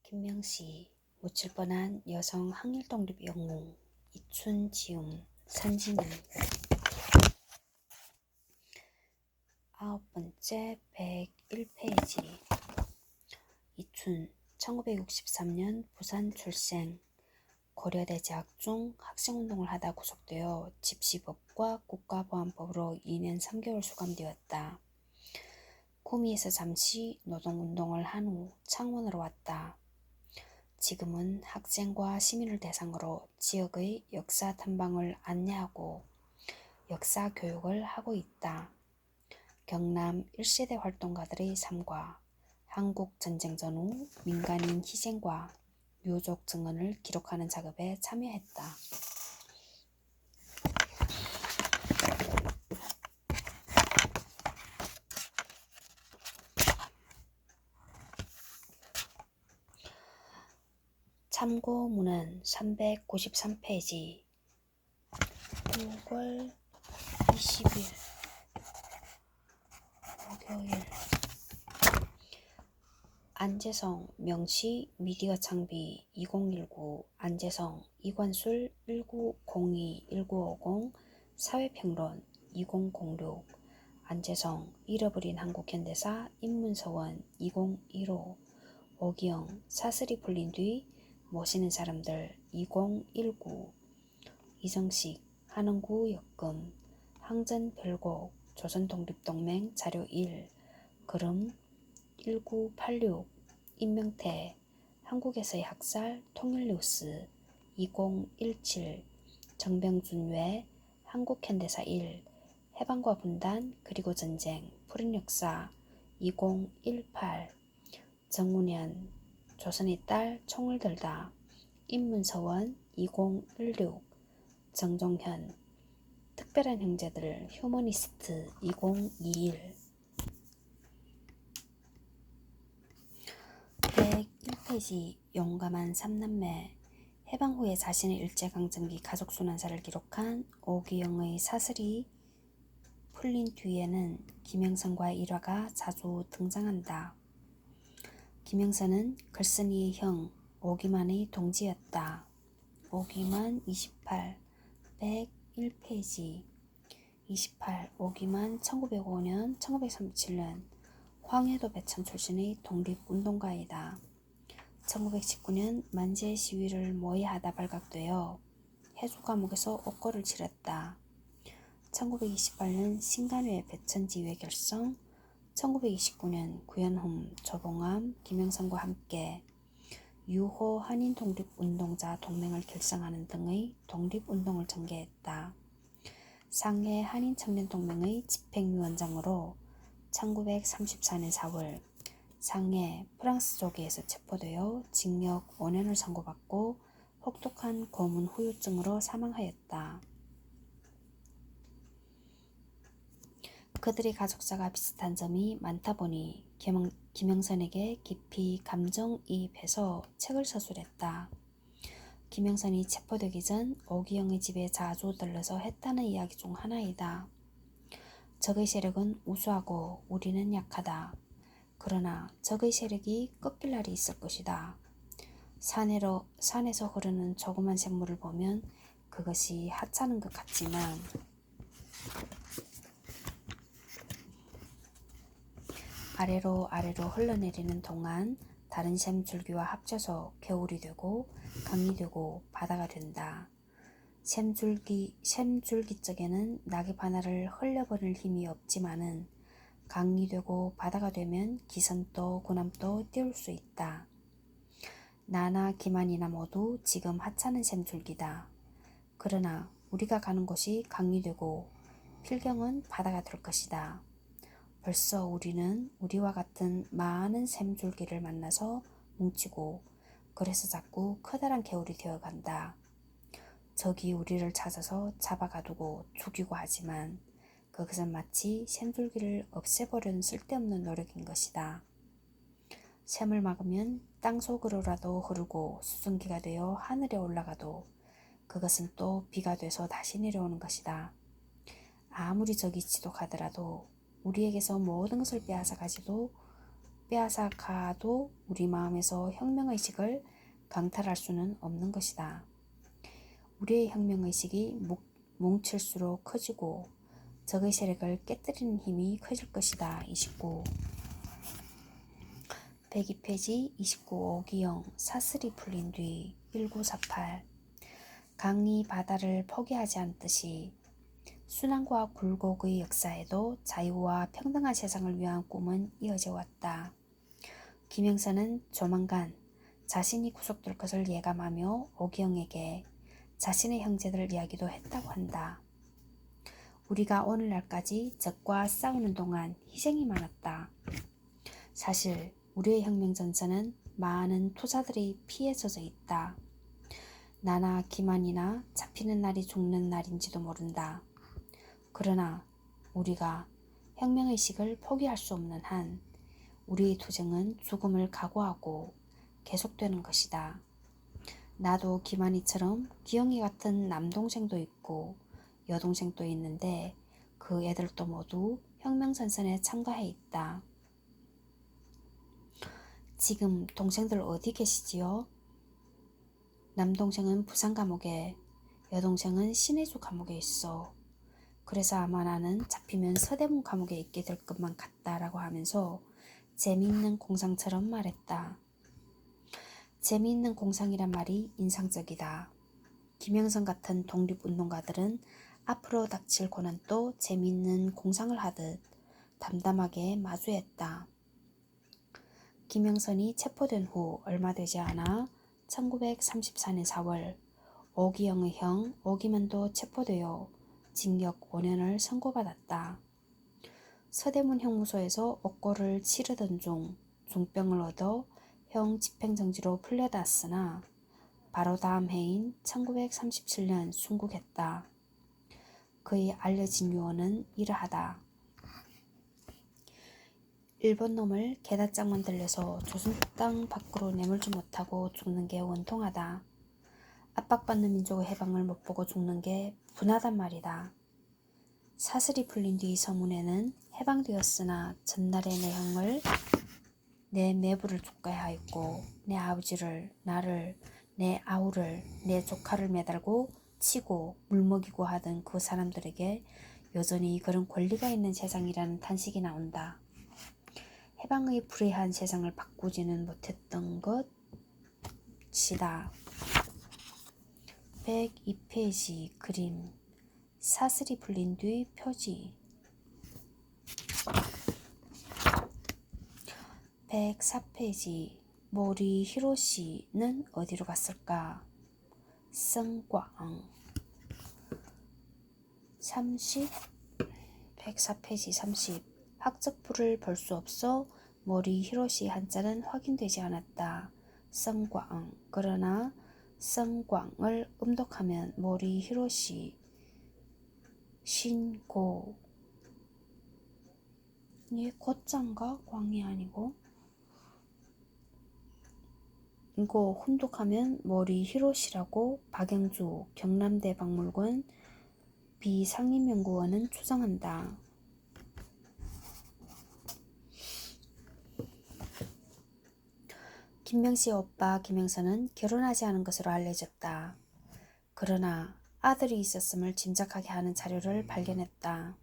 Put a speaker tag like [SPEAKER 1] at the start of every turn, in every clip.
[SPEAKER 1] 김명시, 묻힐 뻔한 여성 항일독립 영웅, 이춘 지음, 산지는 9번째 101페이지. 이춘, 1963년 부산 출생, 고려대 재학 중 학생운동을 하다 구속되어 집시법과 국가보안법으로 2년 3개월 수감되었다. 구미에서 잠시 노동운동을 한 후 창원으로 왔다. 지금은 학생과 시민을 대상으로 지역의 역사 탐방을 안내하고 역사 교육을 하고 있다. 경남 1세대 활동가들의 삶과 한국 전쟁 전후 민간인 희생과 유족 증언을 기록하는 작업에 참여했다. 참고문은 393페이지. 6월 20일 목요일. 안재성 명시 미디어 창비 2019 안재성 이관술 1902-1950 사회평론 2006 안재성 잃어버린 한국현대사 인문서원 2015 오기영 사슬이 풀린 뒤 모시는 사람들 2019 이정식 한흥구 역금 항전별곡 조선독립동맹 자료 1 그름 1986 임명태 한국에서의 학살 통일뉴스 2017 정병준 외 한국현대사 1 해방과 분단 그리고 전쟁 푸른 역사 2018 정문현 조선의 딸 총을 들다 인문서원 2016 정종현 특별한 형제들 휴머니스트 2021 101페이지. 용감한 3남매. 해방 후에 자신의 일제강점기 가족순환사를 기록한 오기영의 사슬이 풀린 뒤에는 김영선과의 일화가 자주 등장한다. 김영선은 글쓴이의 형 오기만의 동지였다. 오기만 28 101페이지. 28 오기만 1905년 1937년 황해도 배천 출신의 독립운동가이다. 1919년 만세 시위를 모의하다 발각되어 해주 감옥에서 옥고를 치렀다. 1928년 신간회 배천지회 결성, 1929년 구현흠, 조봉암, 김영선과 함께 유호 한인 독립운동자 동맹을 결성하는 등의 독립운동을 전개했다. 상해 한인청년동맹의 집행위원장으로 1934년 4월 상해 프랑스 조기에서 체포되어 징역 5년을 선고받고 혹독한 고문 후유증으로 사망하였다. 그들의 가족사가 비슷한 점이 많다 보니 김영선에게 깊이 감정이입해서 책을 서술했다. 김영선이 체포되기 전 오기영의 집에 자주 들러서 했다는 이야기 중 하나이다. 적의 세력은 우수하고 우리는 약하다. 그러나 적의 세력이 꺾일 날이 있을 것이다. 산에서 흐르는 조그만 샘물을 보면 그것이 하찮은 것 같지만 아래로 흘러내리는 동안 다른 샘줄기와 합쳐서 겨울이 되고 강이 되고 바다가 된다. 샘줄기 쪽에는 낙엽 하나를 흘려버릴 힘이 없지만은 강이 되고 바다가 되면 기선도 군함도 띄울 수 있다. 나나 기만이나 모두 지금 하찮은 샘줄기다. 그러나 우리가 가는 곳이 강이 되고 필경은 바다가 될 것이다. 벌써 우리는 우리와 같은 많은 샘줄기를 만나서 뭉치고 그래서 자꾸 커다란 개울이 되어간다. 적이 우리를 찾아서 잡아가두고 죽이고 하지만 그것은 마치 샘줄기를 없애버리는 쓸데없는 노력인 것이다. 샘을 막으면 땅속으로라도 흐르고 수증기가 되어 하늘에 올라가도 그것은 또 비가 돼서 다시 내려오는 것이다. 아무리 적이 지독하더라도 우리에게서 모든 것을 빼앗아 가지도 빼앗아가도 우리 마음에서 혁명의식을 강탈할 수는 없는 것이다. 우리의 혁명의식이 뭉칠수록 커지고 적의 세력을 깨뜨리는 힘이 커질 것이다. 29. 102페이지 29 오기영 사슬이 풀린 뒤 1948 강이 바다를 포기하지 않듯이 순환과 굴곡의 역사에도 자유와 평등한 세상을 위한 꿈은 이어져 왔다. 김영선은 조만간 자신이 구속될 것을 예감하며 오기영에게 자신의 형제들 이야기도 했다고 한다. 우리가 오늘날까지 적과 싸우는 동안 희생이 많았다. 사실 우리의 혁명 전선은 많은 투자들이 피에 젖어 있다. 나나 기만이나 잡히는 날이 죽는 날인지도 모른다. 그러나 우리가 혁명의식을 포기할 수 없는 한 우리의 투쟁은 죽음을 각오하고 계속되는 것이다. 나도 기만이처럼 기영이 같은 남동생도 있고 여동생도 있는데 그 애들도 모두 혁명전선에 참가해 있다. 지금 동생들 어디 계시지요? 남동생은 부산 감옥에, 여동생은 신해주 감옥에 있어. 그래서 아마 나는 잡히면 서대문 감옥에 있게 될 것만 같다라고 하면서 재미있는 공상처럼 말했다. 재미있는 공상이란 말이 인상적이다. 김영선 같은 독립운동가들은 앞으로 닥칠 고난도 재미있는 공상을 하듯 담담하게 마주했다. 김영선이 체포된 후 얼마 되지 않아 1934년 4월 오기영의 형 오기만도 체포되어 징역 5년을 선고받았다. 서대문 형무소에서 옥고를 치르던 중 중병을 얻어 형 집행정지로 풀려났으나 바로 다음 해인 1937년 순국했다. 그의 알려진 유언은 이러하다. 일본 놈을 게다짝만 들려서 조선 땅 밖으로 내몰지 못하고 죽는 게 원통하다. 압박받는 민족의 해방을 못 보고 죽는 게 분하단 말이다. 사슬이 풀린 뒤 서문에는 해방되었으나 전날의 내 형을 내 매부를 쫓아야 하였고 내 아버지를 나를 내 아우를 내 조카를 매달고 치고 물먹이고 하던 그 사람들에게 여전히 그런 권리가 있는 세상이라는 탄식이 나온다. 해방의 불의한 세상을 바꾸지는 못했던 것이다. 102페이지 그림 사슬이 풀린 뒤 표지 104페이지 모리 히로시는 어디로 갔을까? 성광 30 104페이지 30 학적부를 볼 수 없어 모리 히로시 한자는 확인되지 않았다. 성광 그러나 성광을 음독하면 모리 히로시 신고 이게 고자인가? 광이 아니고 이거 혼독하면 모리 히로시라고 박영주 경남대 박물관 비상임연구원은 추정한다. 김명씨의 오빠 김영선은 결혼하지 않은 것으로 알려졌다. 그러나 아들이 있었음을 짐작하게 하는 자료를 발견했다.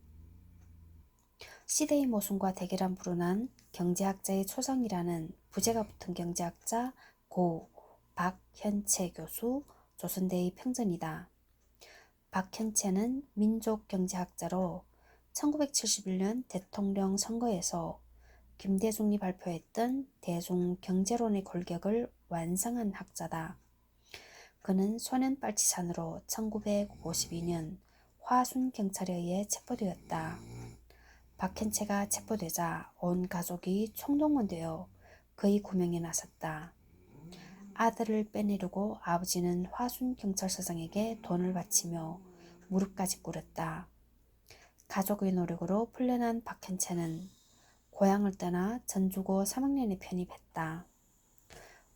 [SPEAKER 1] 시대의 모순과 대결한 불운한 경제학자의 초상이라는 부제가 붙은 경제학자 고 박현채 교수 조선대의 평전이다. 박현채는 민족경제학자로 1971년 대통령 선거에서 김대중이 발표했던 대중경제론의 골격을 완성한 학자다. 그는 소년빨치산으로 1952년 화순경찰에 의해 체포되었다. 박현채가 체포되자 온 가족이 총동원되어 그의 구명에 나섰다. 아들을 빼내려고 아버지는 화순경찰서장에게 돈을 바치며 무릎까지 꿇었다. 가족의 노력으로 풀려난 박현채는 고향을 떠나 전주고 3학년에 편입했다.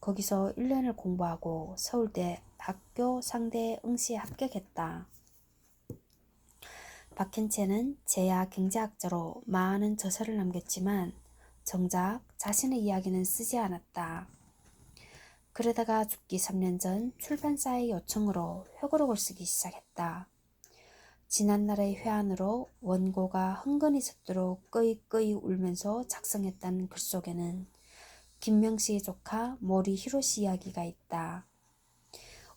[SPEAKER 1] 거기서 1년을 공부하고 서울대 학교 상대 응시에 합격했다. 박현채는 재야 경제학자로 많은 저서를 남겼지만 정작 자신의 이야기는 쓰지 않았다. 그러다가 죽기 3년 전 출판사의 요청으로 회고록을 쓰기 시작했다. 지난날의 회한으로 원고가 흥건히 젖도록 끄이끄이 울면서 작성했던 글 속에는 김명씨의 조카 모리 히로시 이야기가 있다.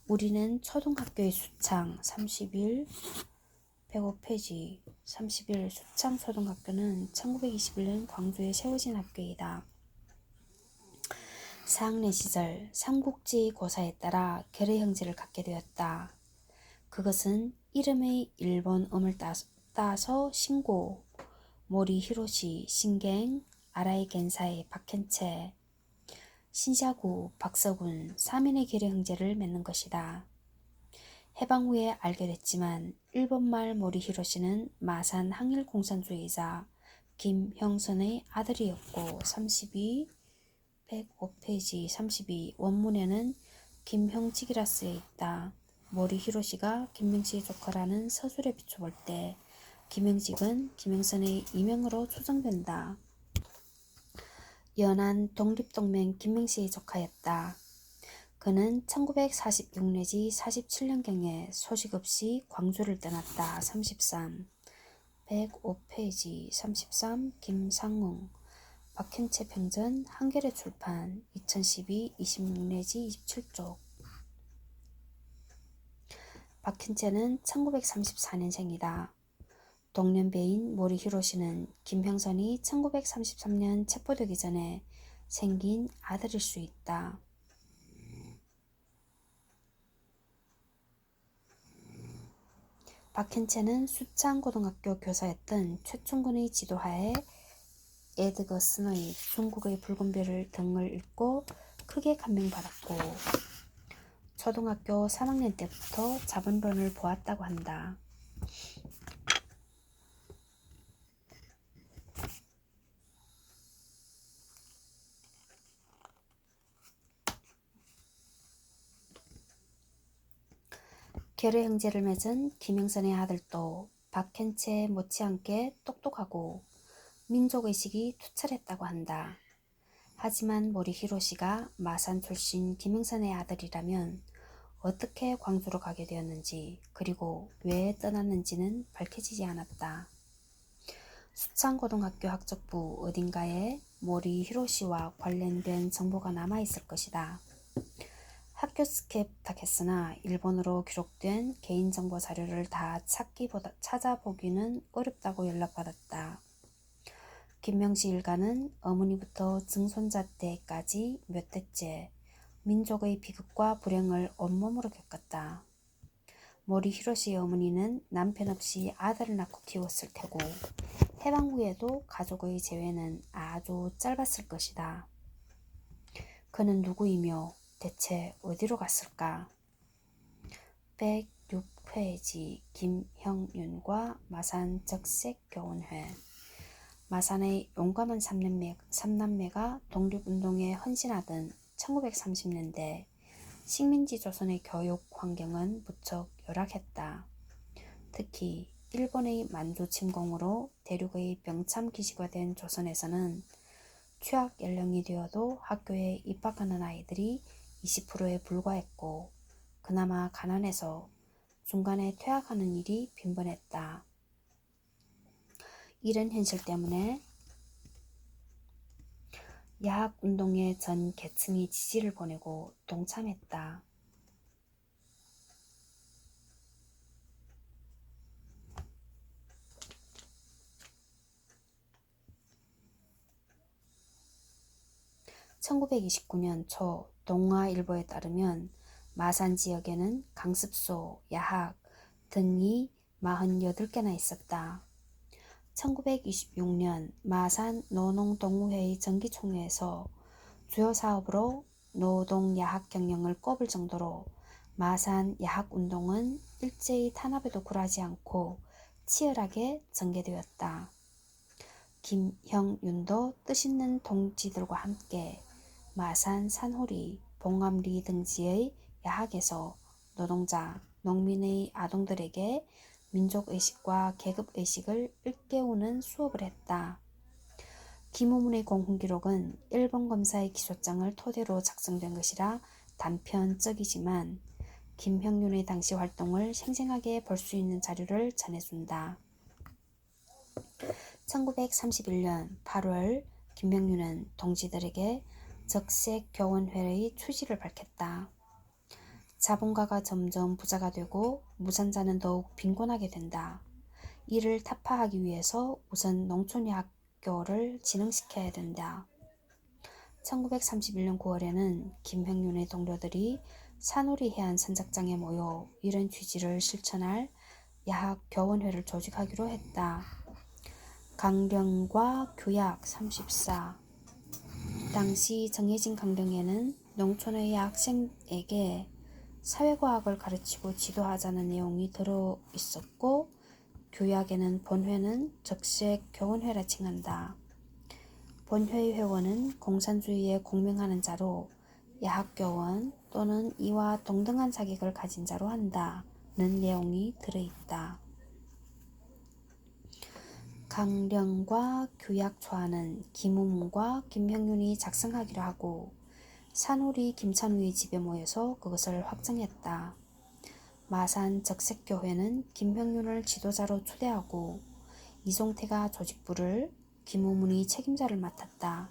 [SPEAKER 1] 우리는 초등학교의 수창 31 105페이지 31 수창 초등학교는 1921년 광주에 세워진 학교이다. 4학년 시절 삼국지 고사에 따라 결의 형제를 갖게 되었다. 그것은 이름의 일본음을 따서 신고, 모리 히로시, 신갱, 아라이 겐사이, 박현채, 신샤구, 박서군 3인의 결의 형제를 맺는 것이다. 해방 후에 알게 됐지만 일본말 모리 히로시는 마산 항일공산주의자 김형선의 아들이었고 32 105페이지 32 원문에는 김형직이라 쓰여 있다. 모리 히로시가 김명식의 조카라는 서술에 비춰볼 때 김형직은 김형선의 이명으로 추정된다. 연안 독립동맹 김명식의 조카였다. 그는 1946 내지 47년경에 소식 없이 광주를 떠났다. 33 105페이지 33 김상웅 박현채 평전 한겨레 출판 2012 26 내지 27쪽. 박현채는 1934년생이다. 동년배인 모리 히로시는 김형선이 1933년 체포되기 전에 생긴 아들일 수 있다. 박현채는 수창고등학교 교사였던 최충근의 지도하에 에드거슨의 중국의 붉은 별을 등을 읽고 크게 감명받았고 초등학교 3학년 때부터 자본론을 보았다고 한다. 결의 형제를 맺은 김형선의 아들도 박현채 못지않게 똑똑하고 민족의식이 투철했다고 한다. 하지만 모리 히로시가 마산 출신 김형선의 아들이라면 어떻게 광주로 가게 되었는지 그리고 왜 떠났는지는 밝혀지지 않았다. 수창고등학교 학적부 어딘가에 모리 히로시와 관련된 정보가 남아있을 것이다. 학교 스케 부탁했으나 일본어로 기록된 개인정보 자료를 다 찾아보기는 어렵다고 연락받았다. 김명식 일가는 어머니부터 증손자 때까지 몇 대째 민족의 비극과 불행을 온몸으로 겪었다. 모리 히로시의 어머니는 남편 없이 아들을 낳고 키웠을 테고 해방 후에도 가족의 재회는 아주 짧았을 것이다. 그는 누구이며 대체 어디로 갔을까? 106페이지 김형윤과 마산 적색교원회. 마산의 용감한 삼남매가 독립운동에 헌신하던 1930년대 식민지 조선의 교육 환경은 무척 열악했다. 특히 일본의 만주 침공으로 대륙의 병참 기지가 된 조선에서는 취학 연령이 되어도 학교에 입학하는 아이들이 20%에 불과했고 그나마 가난해서 중간에 퇴학하는 일이 빈번했다. 이런 현실 때문에 야학운동에 전 계층이 지지를 보내고 동참했다. (1929년) 초 동아일보에 따르면 마산 지역에는 강습소, 야학 등이 48개나 있었다. 1926년 마산 노농동무회의 정기총회에서 주요 사업으로 노동야학 경영을 꼽을 정도로 마산 야학운동은 일제의 탄압에도 굴하지 않고 치열하게 전개되었다. 김형윤도 뜻있는 동지들과 함께 마산 산호리, 봉암리 등지의 야학에서 노동자, 농민의 아동들에게 민족의식과 계급의식을 일깨우는 수업을 했다. 김우문의 공훈기록은 일본 검사의 기소장을 토대로 작성된 것이라 단편적이지만 김형윤의 당시 활동을 생생하게 볼 수 있는 자료를 전해준다. 1931년 8월 김형윤은 동지들에게 적색교원회의 취지를 밝혔다. 자본가가 점점 부자가 되고 무산자는 더욱 빈곤하게 된다. 이를 타파하기 위해서 우선 농촌의학교를 진흥시켜야 된다. 1931년 9월에는 김형윤의 동료들이 산우리 해안 선착장에 모여 이런 취지를 실천할 야학교원회를 조직하기로 했다. 강령과 교약 34. 당시 정해진 강령에는 농촌의 학생에게 사회과학을 가르치고 지도하자는 내용이 들어있었고 교약에는 본회는 적색교원회라 칭한다. 본회의 회원은 공산주의에 공명하는 자로 야학교원 또는 이와 동등한 자격을 가진 자로 한다는 내용이 들어있다. 강령과 교약 초안은 김우문과 김형윤이 작성하기로 하고 산우리 김찬우의 집에 모여서 그것을 확정했다. 마산 적색교회는 김형윤을 지도자로 초대하고 이송태가 조직부를, 김우문이 책임자를 맡았다.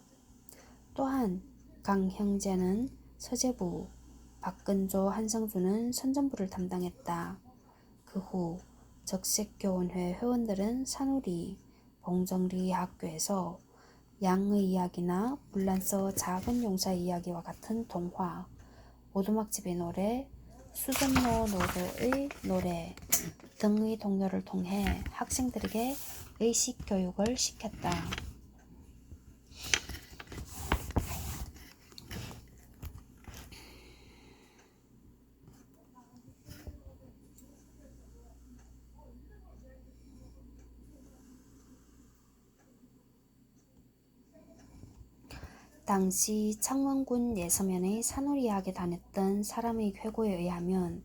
[SPEAKER 1] 또한 강형재는 서재부, 박근조, 한성주는 선전부를 담당했다. 그 후 적색교원회 회원들은 산우리, 봉정리 학교에서 양의 이야기나 불란서 작은 용사의 이야기와 같은 동화, 오두막집의 노래, 수전로 노도의 노래 등의 동요를 통해 학생들에게 의식 교육을 시켰다. 당시 창원군 예서면의 산우리야학에 다녔던 사람의 회고에 의하면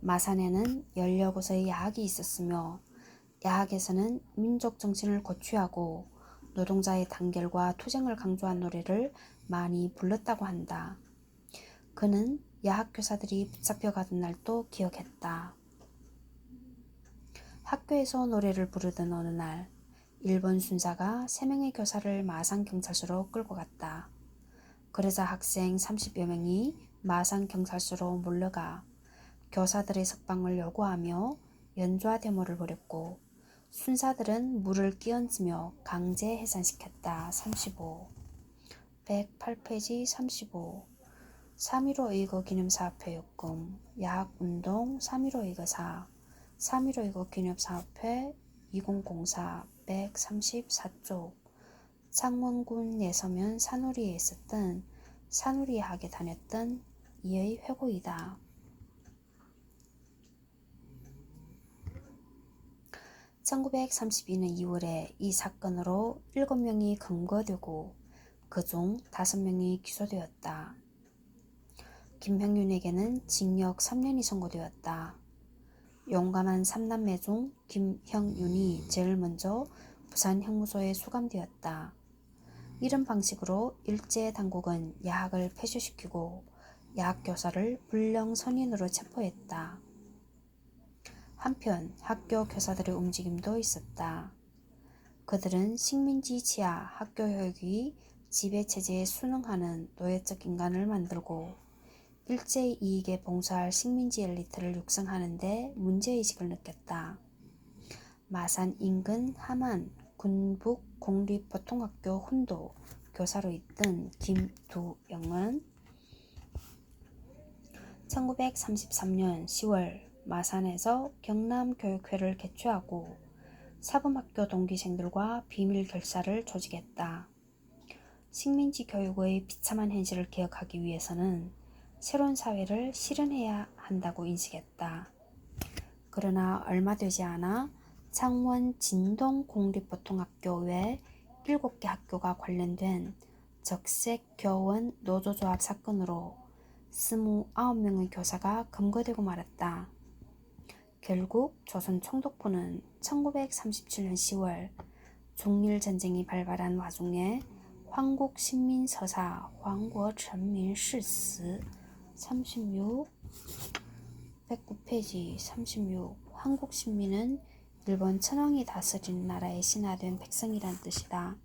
[SPEAKER 1] 마산에는 16곳의 야학이 있었으며 야학에서는 민족 정신을 고취하고 노동자의 단결과 투쟁을 강조한 노래를 많이 불렀다고 한다. 그는 야학 교사들이 붙잡혀가던 날도 기억했다. 학교에서 노래를 부르던 어느 날 일본 순사가 3명의 교사를 마산경찰서로 끌고 갔다. 그러자 학생 30여 명이 마산경찰서로 몰려가 교사들의 석방을 요구하며 연좌 데모를 벌였고 순사들은 물을 끼얹으며 강제 해산시켰다. 35. 108페이지 35. 3.15 의거 기념사업회 요금 야학운동 3.15 의거사 3.15 의거 기념사업회 2004 134쪽 창원군 예서면 산우리에 있었던 산우리학에 다녔던 이의 회고이다. 1932년 2월에 이 사건으로 7명이 검거되고 그중 5명이 기소되었다. 김형윤에게는 징역 3년이 선고되었다. 용감한 3남매 중 김형윤이 제일 먼저 부산 형무소에 수감되었다. 이런 방식으로 일제 당국은 야학을 폐쇄시키고 야학교사를 불령 선인으로 체포했다. 한편 학교 교사들의 움직임도 있었다. 그들은 식민지 지하 학교교육이 지배체제에 순응하는 노예적 인간을 만들고 일제의 이익에 봉사할 식민지 엘리트를 육성하는 데 문제의식을 느꼈다. 마산 인근 함안 군북 공립보통학교 훈도 교사로 있던 김두영은 1933년 10월 마산에서 경남교육회를 개최하고 사범학교 동기생들과 비밀 결사를 조직했다. 식민지 교육의 비참한 현실을 개혁하기 위해서는 새로운 사회를 실현해야 한다고 인식했다. 그러나 얼마 되지 않아 창원 진동공립보통학교 외 7개 학교가 관련된 적색교원 노조조합 사건으로 29명의 교사가 검거되고 말았다. 결국 조선 총독부는 1937년 10월 중일전쟁이 발발한 와중에 황국신민서사 황국천민시스 36 109페이지 36 황국신민은 일본 천황이 다스린 나라의 신하된 백성이란 뜻이다.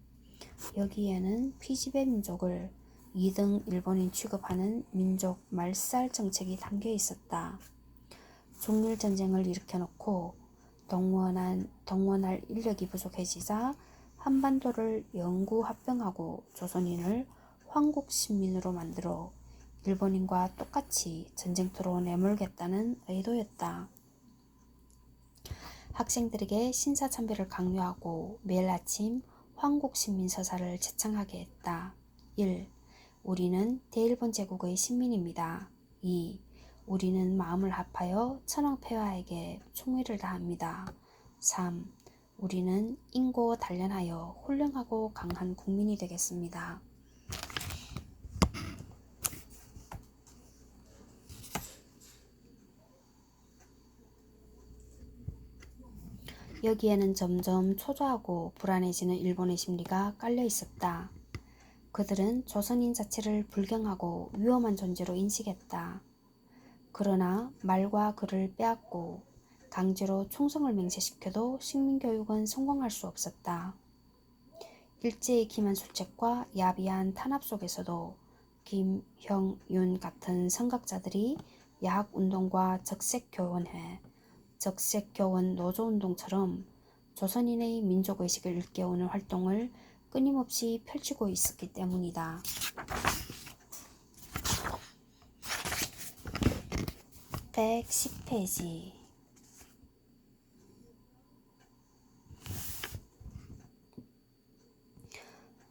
[SPEAKER 1] 여기에는 피지배 민족을 2등 일본인 취급하는 민족 말살 정책이 담겨 있었다. 종일 전쟁을 일으켜놓고 동원할 인력이 부족해지자 한반도를 영구 합병하고 조선인을 황국신민으로 만들어 일본인과 똑같이 전쟁터로 내몰겠다는 의도였다. 학생들에게 신사참배를 강요하고 매일 아침 황국신민서사를 제창하게 했다. 1. 우리는 대일본 제국의 신민입니다. 2. 우리는 마음을 합하여 천황폐하에게 총애를 다합니다. 3. 우리는 인고 단련하여 훌륭하고 강한 국민이 되겠습니다. 여기에는 점점 초조하고 불안해지는 일본의 심리가 깔려 있었다. 그들은 조선인 자체를 불경하고 위험한 존재로 인식했다. 그러나 말과 글을 빼앗고 강제로 충성을 맹세시켜도 식민교육은 성공할 수 없었다. 일제의 기만 술책과 야비한 탄압 속에서도 김형윤 같은 선각자들이 야학운동과 적색교원회, 적색교원 노조운동처럼 조선인의 민족의식을 일깨우는 활동을 끊임없이 펼치고 있었기 때문이다. 110페이지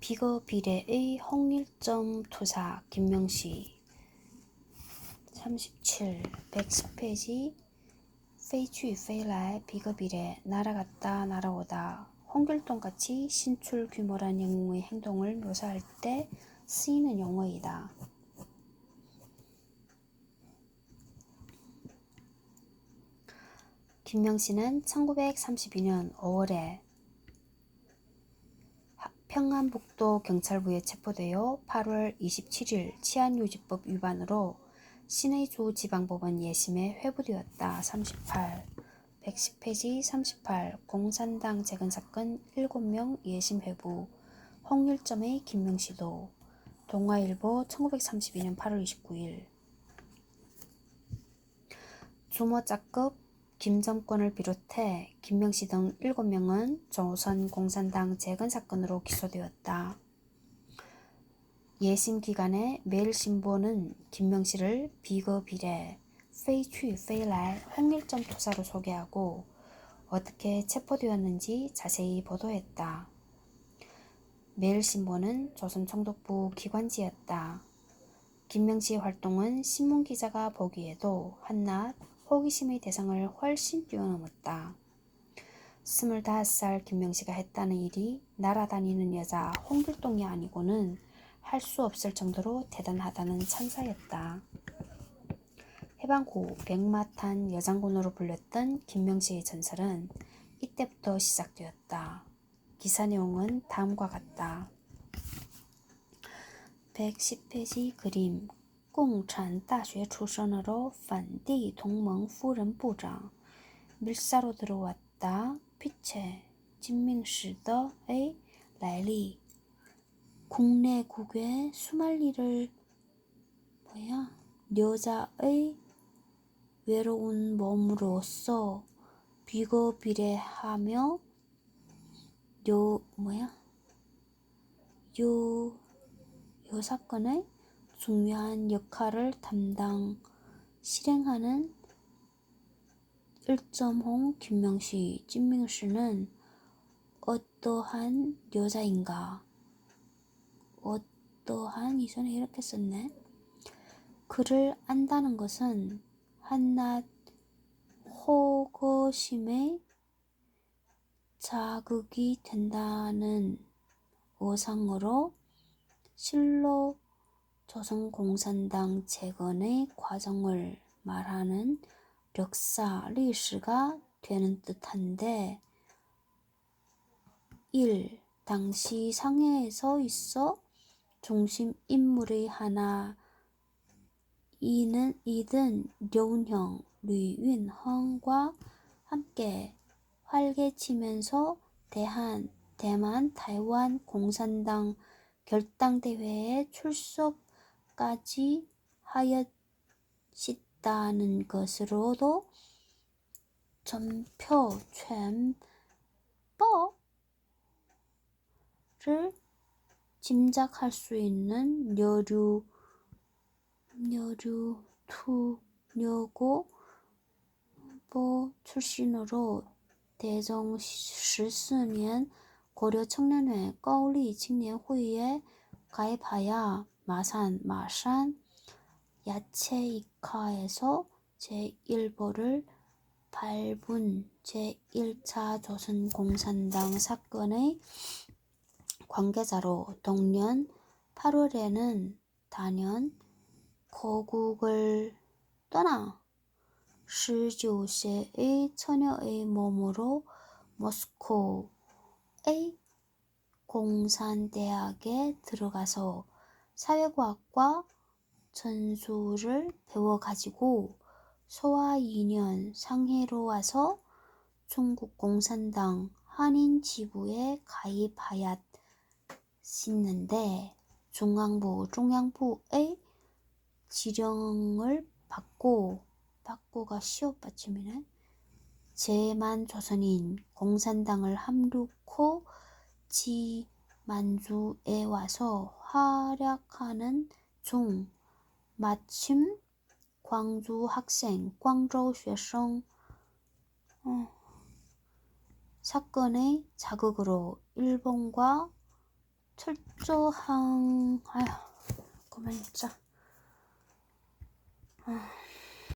[SPEAKER 1] 비거비례의 홍일점 투사 김명시 37 110페이지 飞去飞来비거비례 날아갔다 날아오다 홍길동같이 신출 규모란 영웅의 행동을 묘사할 때 쓰이는 용어이다. 김명시는 1932년 5월에 평안북도 경찰부에 체포되어 8월 27일 치안유지법 위반으로 신의주 지방법원 예심에 회부되었다. 38 110페이지 38 공산당 재건 사건 7명 예심 회부 홍일점의 김명시도 동아일보 1932년 8월 29일 주모자급 김정권을 비롯해 김명시 등 7명은 조선 공산당 재건 사건으로 기소되었다. 예심 기간에 매일신보는 김명시를 비거비례, 페이취 페이랄 홍일점 투사로 소개하고 어떻게 체포되었는지 자세히 보도했다. 매일신보는 조선총독부 기관지였다. 김명시의 활동은 신문기자가 보기에도 한낱 호기심의 대상을 훨씬 뛰어넘었다. 25살 김명시가 했다는 일이 날아다니는 여자 홍길동이 아니고는 할 수 없을 정도로 대단하다는 찬사였다. 해방 후 백마탄 여장군으로 불렸던 김명시의 전설은 이때부터 시작되었다. 기사 내용은 다음과 같다. 110페이지 그림共产大学出身으로反帝同盟夫人部长 밀사로 들어왔다. 피체 진명시더의来历 국내국외 수말리를 여자의 외로운 몸으로써 비거비례하며 요 사건의 중요한 역할을 실행하는 1.0 김명시, 진명시는 어떠한 여자인가? 어떠한 이전에 이렇게 썼네. 그를 안다는 것은 한낱 호거심의 자극이 된다는 어상으로 실로 조선공산당 재건의 과정을 말하는 역사,历史가 되는 듯한데 1. 당시 상해에서 있어 중심 인물의 하나 이든 려운형 류윤헝과 함께 활개치면서 대만 타이완 공산당 결당대회에 출석까지 하였다는 것으로도 전표 촨법을 짐작할 수 있는 려고 출신으로 대종 14년 고려 청년회 꺼리青年会에 가입하여 마산 야채이카에서 제1보를 밟은 제1차 조선공산당 사건의 관계자로 동년 8월에는 단연 고국을 떠나 19세의 처녀의 몸으로 모스코의 공산대학에 들어가서 사회과학과 전술을 배워가지고 소와 2년 상해로 와서 중국 공산당 한인 지부에 가입하였는데 중앙부의 지령을 받고가 시옷 받침이네. 제만조선인 공산당을 함르고 지만주에 와서 활약하는 중 마침 광주 학생 광저우学生 사건의 자극으로 일본과 철저한 그만 진짜